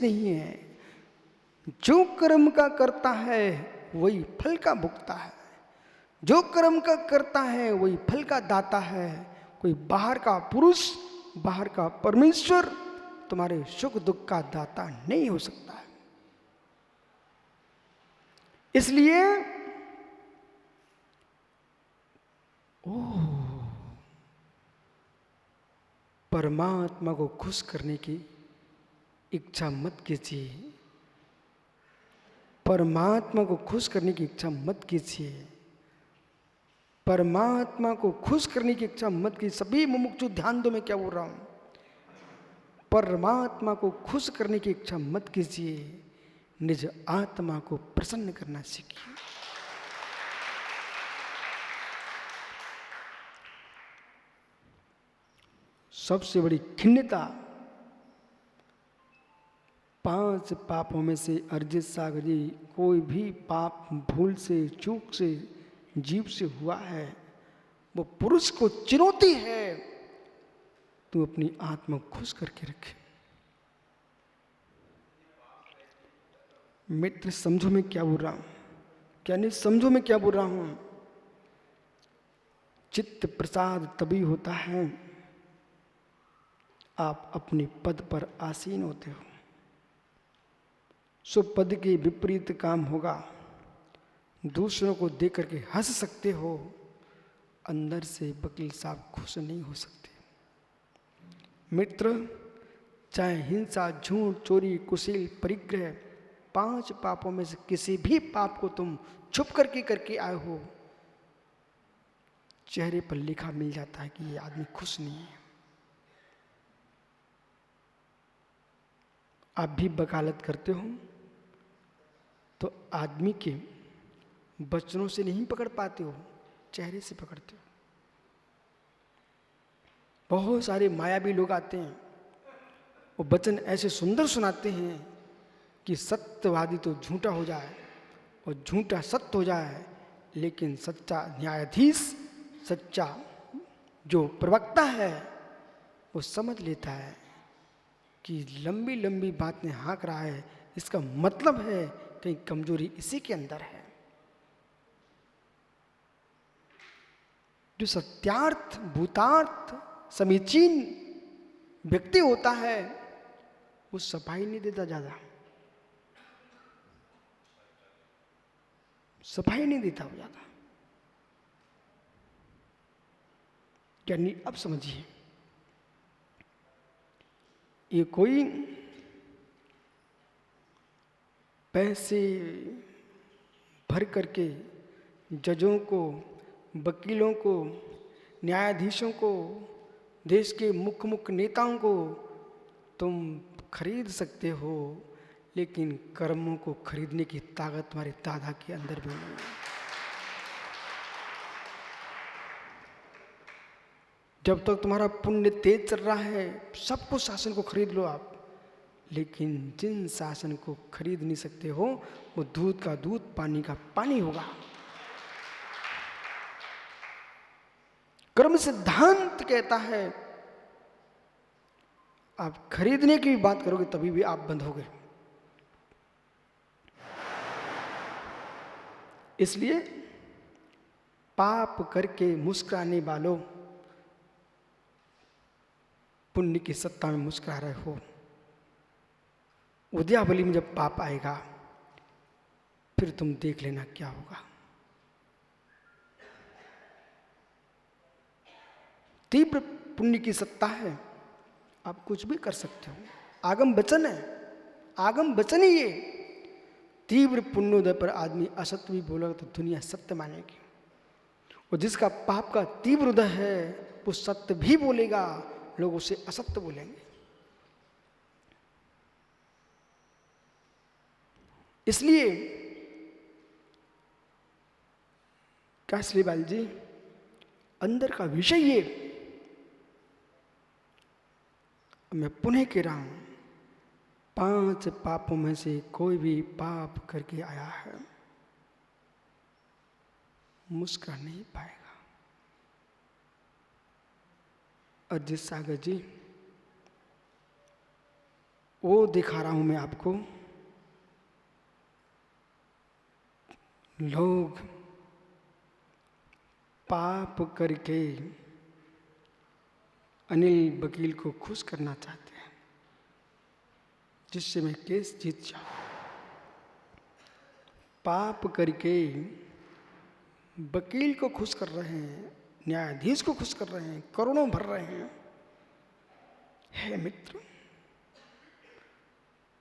नहीं है। जो कर्म का करता है वही फल का भुगता है, जो कर्म का करता है वही फल का दाता है। कोई बाहर का पुरुष, बाहर का परमेश्वर तुम्हारे सुख दुख का दाता नहीं हो सकता है। इसलिए परमात्मा को खुश करने की इच्छा मत कीजिए, परमात्मा को खुश करने की इच्छा मत कीजिए, परमात्मा को खुश करने की इच्छा मत कीजिए। सभी मुमुक्षु ध्यान दो मैं क्या बोल रहा हूं। परमात्मा को खुश करने की इच्छा मत कीजिए, निज आत्मा को प्रसन्न करना सीखिए। सबसे बड़ी खिन्नता 5 पापों में से अर्जित सागर जी, कोई भी पाप भूल से चूक से जीव से हुआ है, वो पुरुष को चुनौती है तू अपनी आत्मा को खुश करके रखे। मित्र समझो मैं क्या बोल रहा हूं, क्या नहीं समझो मैं क्या बोल रहा हूं। चित्त प्रसाद तभी होता है आप अपने पद पर आसीन होते हो। सो पद के विपरीत काम होगा, दूसरों को देख करके हंस सकते हो, अंदर से वकील साहब खुश नहीं हो सकते। मित्र, चाहे हिंसा, झूठ, चोरी, कुशील, परिग्रह, 5 पापों में से किसी भी पाप को तुम छुप करके आए हो, चेहरे पर लिखा मिल जाता है कि ये आदमी खुश नहीं है। आप भी वकालत करते हो तो आदमी के वचनों से नहीं पकड़ पाते हो, चेहरे से पकड़ते हो। बहुत सारे मायावी लोग आते हैं, वो वचन ऐसे सुंदर सुनाते हैं कि सत्यवादी तो झूठा हो जाए और झूठा सत्य हो जाए, लेकिन सच्चा न्यायाधीश, सच्चा जो प्रवक्ता है, वो समझ लेता है कि लंबी लंबी बातें हाँक रहा है, इसका मतलब है कहीं कमजोरी इसी के अंदर है। जो सत्यार्थ भूतार्थ समीचीन व्यक्ति होता है वो सफाई नहीं देता, ज्यादा सफाई नहीं देता वो ज्यादा। क्या नहीं, अब समझिए, ये कोई पैसे भर करके जजों को, वकीलों को, न्यायाधीशों को, देश के मुख्य मुख्य नेताओं को तुम खरीद सकते हो, लेकिन कर्मों को खरीदने की ताकत तुम्हारे दादा के अंदर भी नहीं है। जब तक तुम्हारा पुण्य तेज चल रहा है, सबको शासन को खरीद लो आप, लेकिन जिन शासन को खरीद नहीं सकते हो वो दूध का दूध, पानी का पानी होगा। कर्म सिद्धांत कहता है आप खरीदने की बात करोगे तभी भी आप बंद होगे। इसलिए पाप करके मुस्कुराने वालों, पुण्य की सत्ता में मुस्कुरा रहे हो, उद्यावली में जब पाप आएगा फिर तुम देख लेना क्या होगा। तीव्र पुण्य की सत्ता है, आप कुछ भी कर सकते हो। आगम वचन है, आगम वचन ही ये। तीव्र पुण्योदय पर आदमी असत्य भी बोलेगा तो दुनिया सत्य मानेगी, और जिसका पाप का तीव्र उदय है वो सत्य भी बोलेगा, लोग उसे असत्य बोलेंगे। इसलिए कासलीवाल जी, अंदर का विषय ये, मैं पुनः कह रहा हूं, 5 पापों में से कोई भी पाप करके आया है मुस्कुरा नहीं पाएगा। अजित सागर जी, वो दिखा रहा हूं मैं आपको। लोग पाप करके अनिल वकील को खुश करना चाहते हैं, जिससे मैं केस जीत जाऊं। पाप करके वकील को खुश कर रहे हैं, न्यायाधीश को खुश कर रहे हैं, करोड़ों भर रहे हैं। हे मित्र,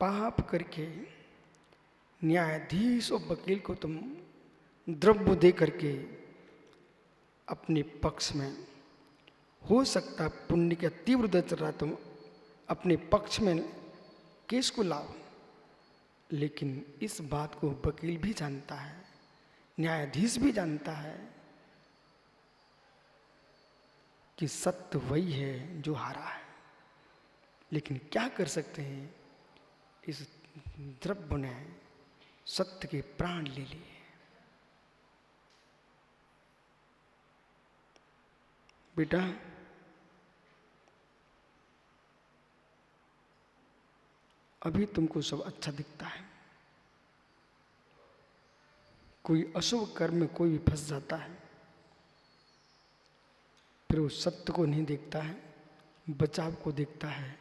पाप करके न्यायाधीश और वकील को तुम द्रव्य दे करके अपने पक्ष में, हो सकता है पुण्य का तीव्र दर चल रहा, तुम अपने पक्ष में केस को लाओ। लेकिन इस बात को वकील भी जानता है, न्यायाधीश भी जानता है कि सत्य वही है जो हारा है। लेकिन क्या कर सकते हैं, इस द्रव्य ने सत्य के प्राण ले लिए। बेटा, अभी तुमको सब अच्छा दिखता है, कोई अशुभ कर्म में कोई भी फंस जाता है, फिर वो सत्य को नहीं देखता है, बचाव को देखता है।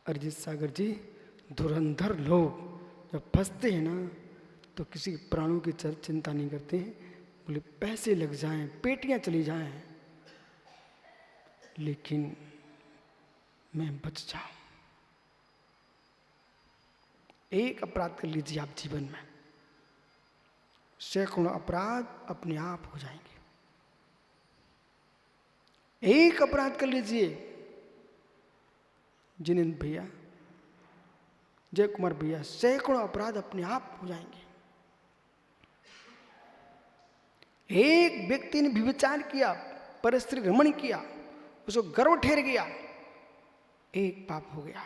अरिजीत सागर जी, धुरंधर लोग जब फंसते हैं ना, तो किसी प्राणों की चिंता नहीं करते हैं। बोले पैसे लग जाएं, पेटियां चली जाएं, लेकिन मैं बच जाऊं। एक अपराध कर लीजिए आप जीवन में, सैकड़ों अपराध अपने आप हो जाएंगे। एक अपराध कर लीजिए, जिनेंद्र भैया, जय कुमार भैया, सैकड़ों अपराध अपने आप हो जाएंगे। एक व्यक्ति ने व्यभिचार किया, परस्त्री रमण किया, उसको गर्व ठहर गया, एक पाप हो गया,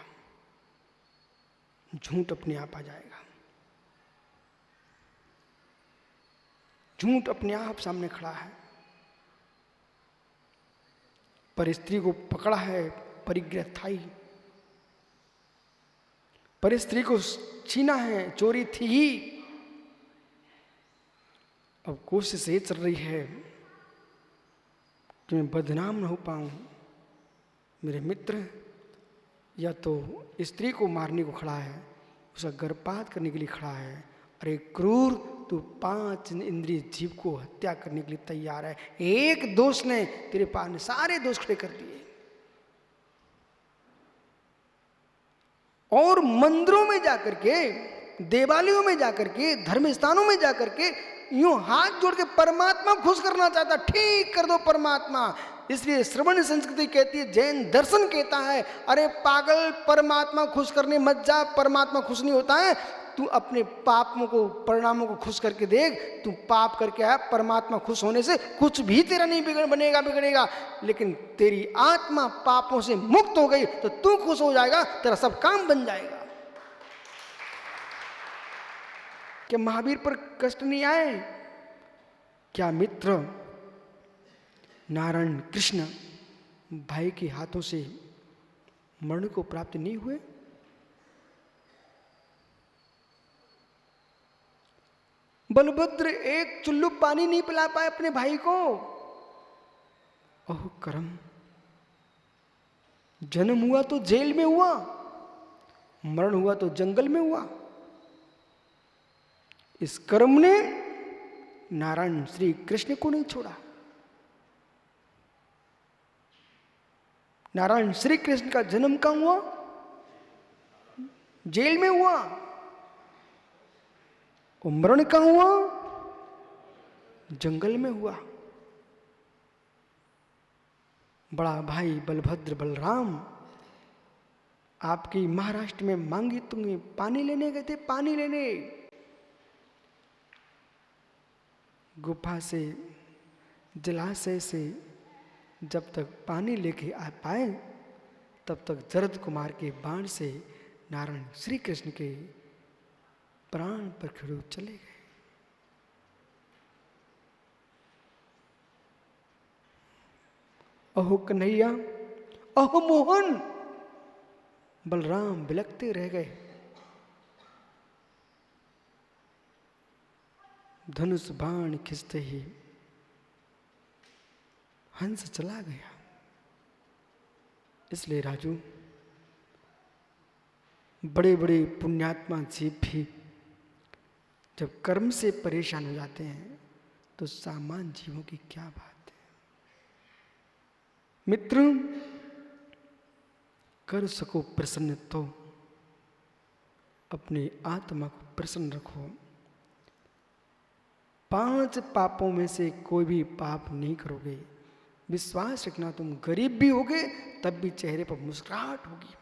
झूठ अपने आप आ जाएगा। झूठ अपने आप सामने खड़ा है। पर स्त्री को पकड़ा है, परिग्रह था ही, पर स्त्री को छीना है, चोरी थी ही। अब कोशिश ये चल रही है कि मैं बदनाम न हो पाऊं। मेरे मित्र या तो स्त्री को मारने को खड़ा है, उसका गर्भपात करने के लिए खड़ा है। अरे क्रूर, तू 5 इंद्रिय जीव को हत्या करने के लिए तैयार है। एक दोष ने तेरे पास ने सारे दोष खड़े कर दिए। और मंदिरों में जाकर के, देवालयों में जाकर के, धर्म स्थानों में जाकर के यूं हाथ जोड़ के परमात्मा खुश करना चाहता। ठीक कर दो परमात्मा। इसलिए श्रवण संस्कृति कहती है, जैन दर्शन कहता है, अरे पागल, परमात्मा खुश करने मत जा, परमात्मा खुश नहीं होता है। तू अपने पापों को, परिणामों को खुश करके देख। तू पाप करके आया, परमात्मा खुश होने से कुछ भी तेरा नहीं बिगड़ेगा। लेकिन तेरी आत्मा पापों से मुक्त हो गई तो तू खुश हो जाएगा, तेरा सब काम बन जाएगा। क्या महावीर पर कष्ट नहीं आए? क्या मित्र नारायण कृष्ण भाई के हाथों से मरण को प्राप्त नहीं हुए? बलभद्र एक चुल्लू पानी नहीं पिला पाए अपने भाई को। ओह करम, जन्म हुआ तो जेल में हुआ, मरण हुआ तो जंगल में हुआ। इस कर्म ने नारायण श्री कृष्ण को नहीं छोड़ा। नारायण श्री कृष्ण का जन्म कहां हुआ? जेल में हुआ। और मरण कहां हुआ? जंगल में हुआ। बड़ा भाई बलभद्र बलराम आपकी महाराष्ट्र में मांगी तुंगी पानी लेने गए थे, पानी लेने। गुफा से, जलाशय से जब तक पानी लेके आ पाए, तब तक जरद कुमार के बाण से नारायण श्री कृष्ण के प्राण पर खड़े चले गए। अहो कन्हैया, अहो मोहन, बलराम बिलखते रह गए। धनुष बाण खिंचते ही हंस चला गया। इसलिए राजू, बड़े बड़े पुण्यात्मा जीव भी जब कर्म से परेशान हो जाते हैं तो सामान्य जीवों की क्या बात है। मित्र, कर सको प्रसन्न तो अपने आत्मा को प्रसन्न रखो। 5 पापों में से कोई भी पाप नहीं करोगे। विश्वास रखना, तुम गरीब भी होगे तब भी चेहरे पर मुस्कुराहट होगी।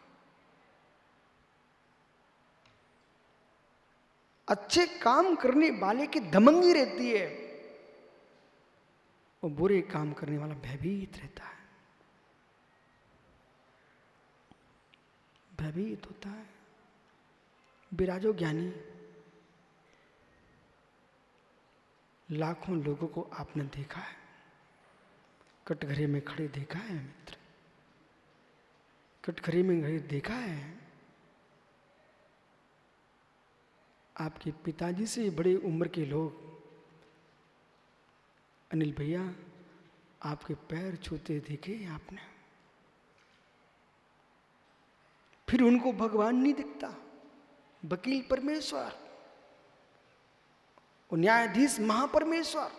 अच्छे काम करने वाले की दमंगी रहती है और बुरे काम करने वाला भयभीत रहता है, भयभीत होता है। विराजो ज्ञानी, लाखों लोगों को आपने देखा है, कटघरे में खड़े देखा है मित्र, कटघरे में खड़े देखा है। आपके पिताजी से बड़े उम्र के लोग, अनिल भैया, आपके पैर छूते देखे आपने। फिर उनको भगवान नहीं दिखता, वकील परमेश्वर और न्यायाधीश महापरमेश्वर।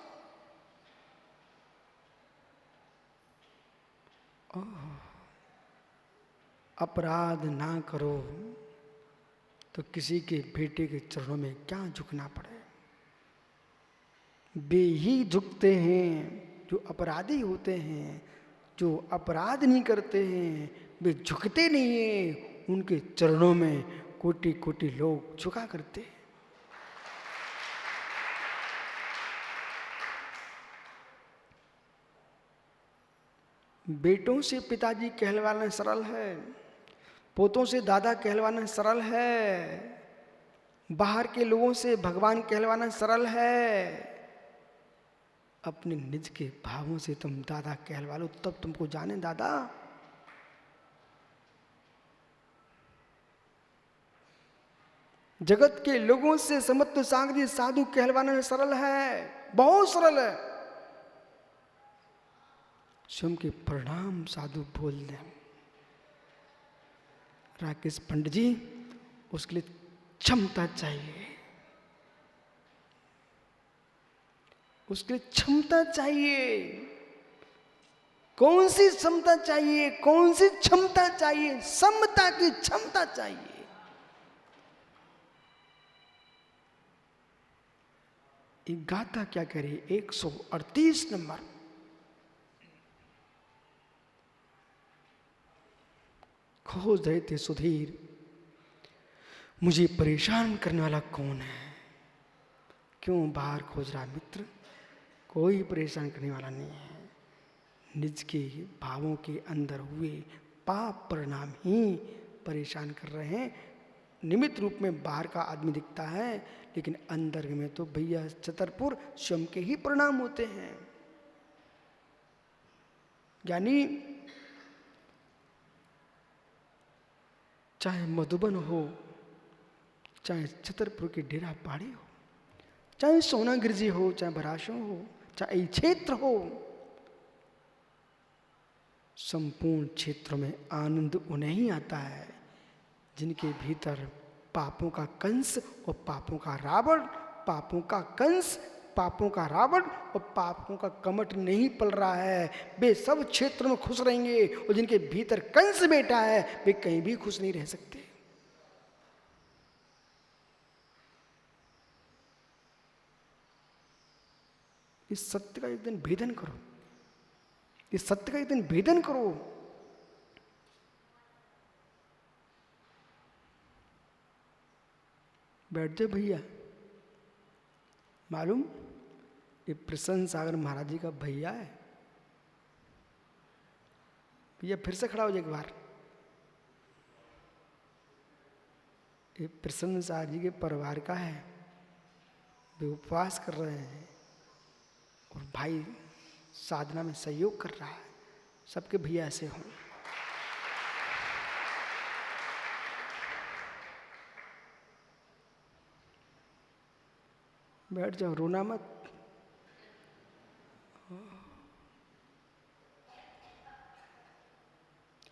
अपराध ना करो तो किसी के बेटे के चरणों में क्या झुकना पड़े। वे ही झुकते हैं जो अपराधी होते हैं, जो अपराध नहीं करते हैं वे झुकते नहीं हैं। उनके चरणों में कोटि कोटि लोग झुका करते हैं। बेटों से पिताजी कहलवाना सरल है, पोतों से दादा कहलवाना सरल है, बाहर के लोगों से भगवान कहलवाना सरल है। अपने निज के भावों से तुम दादा कहलवा लो तब तुमको जाने दादा। जगत के लोगों से समत्व सांगरी साधु कहलवाना सरल है, बहुत सरल है। स्वयं के प्रणाम साधु बोल दें। राकेश पंडित जी, उसके लिए क्षमता चाहिए, उसके लिए क्षमता चाहिए। कौन सी क्षमता चाहिए? कौन सी क्षमता चाहिए? समता की क्षमता चाहिए। एक गाथा क्या कह रही है? 138 नंबर। खोज रहे थे सुधीर, मुझे परेशान करने वाला कौन है? क्यों बाहर खोज रहा मित्र? कोई परेशान करने वाला नहीं है। निज के भावों के अंदर हुए पाप परिणाम ही परेशान कर रहे हैं। निमित्त रूप में बाहर का आदमी दिखता है, लेकिन अंदर में तो भैया छतरपुर स्वयं के ही परिणाम होते हैं। यानी चाहे मधुबन हो, चाहे छतरपुर की डेरा पहाड़ी हो, चाहे सोना गिरजी हो, चाहे भराशों हो, चाहे क्षेत्र हो, संपूर्ण क्षेत्रों में आनंद उन्हें ही आता है जिनके भीतर पापों का कंस और पापों का रावण, पापों का कंस, पापों का रावण और पापों का कमट नहीं पल रहा है। वे सब क्षेत्र में खुश रहेंगे और जिनके भीतर कंस बैठा है वे कहीं भी खुश नहीं रह सकते। इस सत्य का एक दिन भेदन करो, इस सत्य का एक दिन भेदन करो। बैठ जाए भैया। मालूम, ये प्रसन्न सागर महाराज जी का भैया है। भैया फिर से खड़ा हो जाए एक बार। ये प्रसन्न सागर जी के परिवार का है, वे उपवास कर रहे हैं और भाई साधना में सहयोग कर रहा है। सबके भैया ऐसे हों। बैठ जाओ, रोना मत।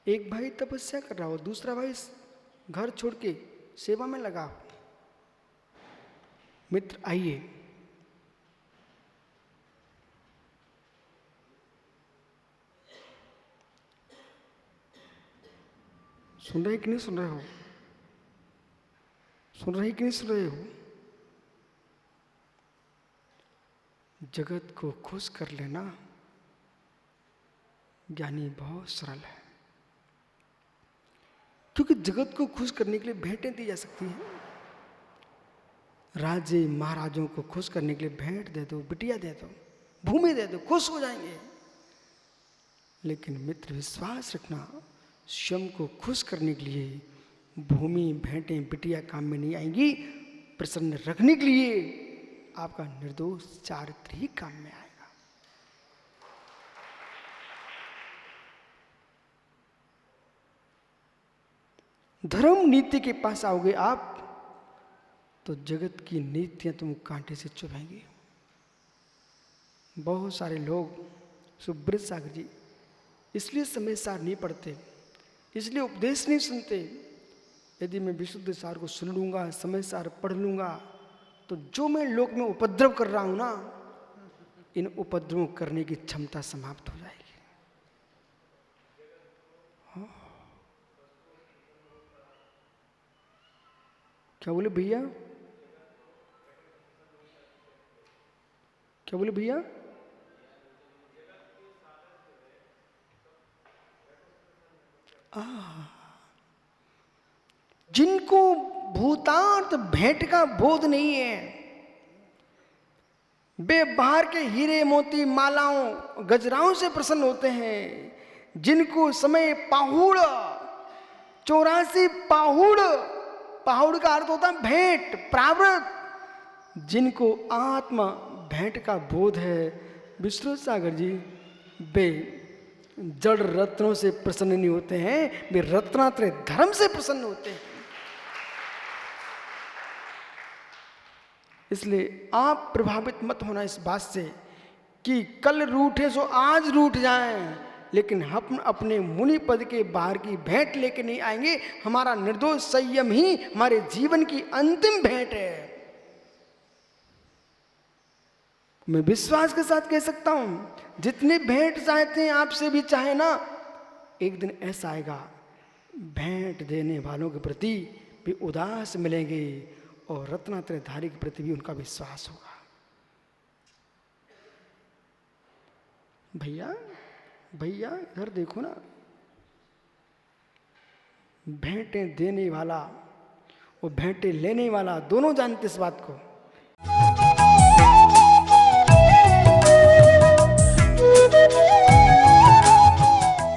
एक भाई तपस्या कर रहा हो, दूसरा भाई घर छोड़ के सेवा में लगा हो। मित्र आइए, सुन रहे कि नहीं सुन रहे हो? सुन रहे कि नहीं सुन रहे हो? जगत को खुश कर लेना ज्ञानी बहुत सरल है, क्योंकि जगत को खुश करने के लिए भेंटें दी जा सकती हैं। राजे महाराजों को खुश करने के लिए भेंट दे दो, बिटिया दे दो, भूमि दे दो, खुश हो जाएंगे। लेकिन मित्र विश्वास रखना, स्वयं को खुश करने के लिए भूमि, भेंटें, बिटिया काम में नहीं आएंगी। प्रसन्न रखने के लिए आपका निर्दोष चारित्र ही काम में आएगा। धर्म नीति के पास आओगे आप तो जगत की नीतियां तुम कांटे से चुभेंगी। बहुत सारे लोग, सुब्रत सागर जी, इसलिए समय सार नहीं पढ़ते, इसलिए उपदेश नहीं सुनते। यदि मैं विशुद्ध सार को सुन लूंगा, समय सार पढ़ लूंगा, तो जो मैं लोक में उपद्रव कर रहा हूं ना, इन उपद्रवों करने की क्षमता समाप्त हो जाएगी। क्या बोले भैया? क्या बोले भैया? जिनको भूतार्थ भेंट का बोध नहीं है, वे बाहर के हीरे मोती मालाओं गजराओं से प्रसन्न होते हैं। जिनको समय पाहुड़, 84 पाहुड़, पाहुड़ का अर्थ होता है भेंट, प्रावृत। जिनको आत्मा भेंट का बोध है, विष्णु सागर जी, वे जड़ रत्नों से प्रसन्न नहीं होते हैं, वे रत्नात्रय धर्म से प्रसन्न होते हैं। इसलिए आप प्रभावित मत होना इस बात से कि कल रूठे सो आज रूठ जाएं, लेकिन हम अपने मुनि पद के बाहर की भेंट लेके नहीं आएंगे। हमारा निर्दोष संयम ही हमारे जीवन की अंतिम भेंट है। मैं विश्वास के साथ कह सकता हूं, जितने भेंट चाहते हैं आपसे भी चाहे ना, एक दिन ऐसा आएगा भेंट देने वालों के प्रति भी उदास मिलेंगे और रत्नात्रयधारी के प्रति भी उनका विश्वास होगा। भैया भैया इधर देखो ना, भेंटें देने वाला और भेंटें लेने वाला दोनों जानते इस बात को।